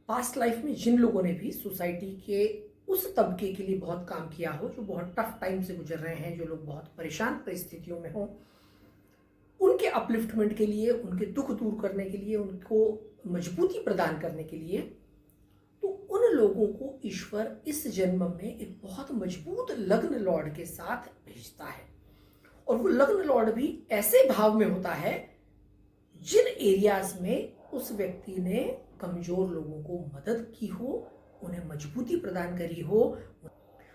Past life में जिन लोगों ने भी सोसाइटी के उस तबके के लिए बहुत काम किया हो, जो बहुत टफ टाइम से गुजर रहे हैं, जो लोग बहुत परेशान परिस्थितियों में हों, उनके अपलिफ्टमेंट के लिए, उनके दुख दूर करने के लिए, उनको मजबूती प्रदान करने के लिए, तो उन लोगों को ईश्वर इस जन्म में एक बहुत मजबूत लग्न लॉर्ड के साथ भेजता है। और वो लग्न लॉर्ड भी ऐसे भाव में होता है जिन एरियाज में उस व्यक्ति ने कमजोर लोगों को मदद की हो, उन्हें मजबूती प्रदान करी हो।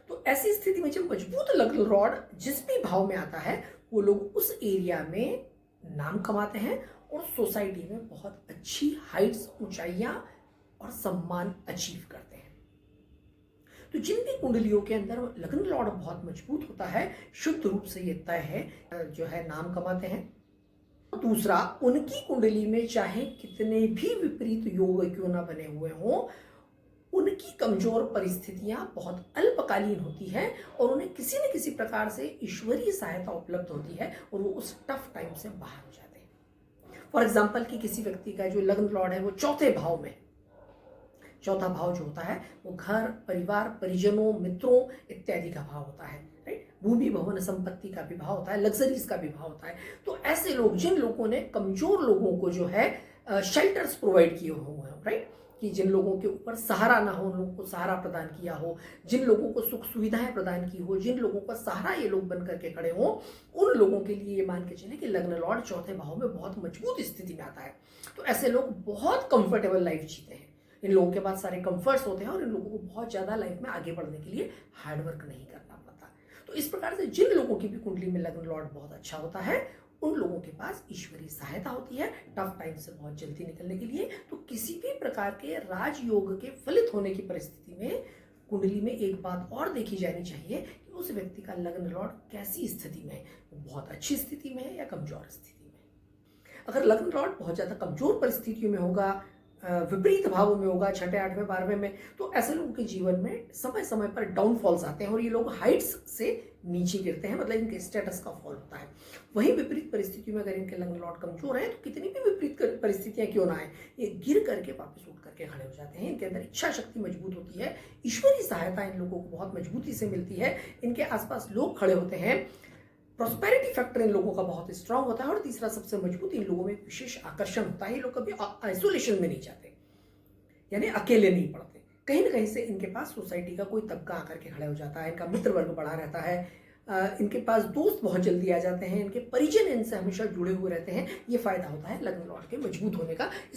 तो ऐसी स्थिति में जब मजबूत लग्न लॉर्ड जिस भी भाव में आता है, वो लोग उस एरिया में नाम कमाते हैं और सोसाइटी में बहुत अच्छी हाइट्स, ऊंचाइयां और सम्मान अचीव करते हैं। तो जिन भी कुंडलियों के अंदर लग्न लॉर्ड बहुत मजबूत होता है, शुद्ध रूप से ये तय है जो है नाम कमाते हैं। दूसरा, उनकी कुंडली में चाहे कितने भी विपरीत योग क्यों ना बने हुए हों, उनकी कमजोर परिस्थितियां बहुत अल्पकालीन होती हैं और उन्हें किसी न किसी प्रकार से ईश्वरीय सहायता उपलब्ध होती है और वो उस टफ टाइम से बाहर हो जाते हैं। फॉर एग्जाम्पल कि किसी व्यक्ति का जो लग्न लॉर्ड है वो चौथे भाव में, चौथा भाव जो होता है वो घर, परिवार, परिजनों, मित्रों इत्यादि का भाव होता है, राइट। भूमि, भवन, संपत्ति का भी भाव होता है, लग्जरीज का भी भाव होता है। तो ऐसे लोग, जिन लोगों ने कमजोर लोगों को जो है शेल्टर्स प्रोवाइड किए हुए हैं, राइट, कि जिन लोगों के ऊपर सहारा ना हो, उन लोगों को सहारा प्रदान किया हो, जिन लोगों को सुख सुविधाएं प्रदान की हो, जिन लोगों का सहारा ये लोग बन करके खड़े हों, उन लोगों के लिए ये मान के चले कि लग्न लॉर्ड चौथे भाव में बहुत मजबूत स्थिति में आता है। तो ऐसे लोग बहुत कंफर्टेबल लाइफ जीते हैं। इन लोगों के पास सारे कंफर्ट्स होते हैं और इन लोगों को बहुत ज़्यादा लाइफ में आगे बढ़ने के लिए हार्डवर्क नहीं करना पड़ता। तो इस प्रकार से जिन लोगों की भी कुंडली में लग्न लॉर्ड बहुत अच्छा होता है, उन लोगों के पास ईश्वरीय सहायता होती है टफ टाइम से बहुत जल्दी निकलने के लिए। तो किसी भी प्रकार के राजयोग के फलित होने की परिस्थिति में कुंडली में एक बात और देखी जानी चाहिए कि उस व्यक्ति का लग्न लॉर्ड कैसी स्थिति में है, वो बहुत अच्छी स्थिति में है या कमजोर स्थिति में। अगर लग्न लॉर्ड बहुत ज़्यादा कमजोर परिस्थितियों में होगा, विपरीत भावों में होगा, छठे, आठवें, 12वें में, तो ऐसे लोगों के जीवन में समय समय पर डाउनफॉल्स आते हैं और ये लोग हाइट्स से नीचे गिरते हैं, मतलब इनके स्टेटस का फॉल होता है। वहीं विपरीत परिस्थितियों में अगर इनके लग्न लॉर्ड कमजोर है, तो कितनी भी विपरीत परिस्थितियां क्यों ना आए, ये गिर करके वापस उठ करके खड़े हो जाते हैं। इनके अंदर इच्छा शक्ति मजबूत होती है, ईश्वरीय सहायता इन लोगों को बहुत मजबूती से मिलती है, इनके आसपास लोग खड़े होते हैं, प्रॉस्पेरिटी फैक्टर इन लोगों का बहुत स्ट्रांग होता है। और तीसरा सबसे मजबूत, इन लोगों में एक विशेष आकर्षण होता है। ये लोग कभी आइसोलेशन में नहीं जाते, यानी अकेले नहीं पड़ते। कहीं ना कहीं से इनके पास सोसाइटी का कोई तबका आकर के खड़ा हो जाता है, इनका मित्र वर्ग बढ़ा रहता है, इनके पास दोस्त बहुत जल्दी आ जाते हैं, इनके परिजन इनसे हमेशा जुड़े हुए रहते हैं। ये फायदा होता है लग्न लॉर्ड के मजबूत होने का।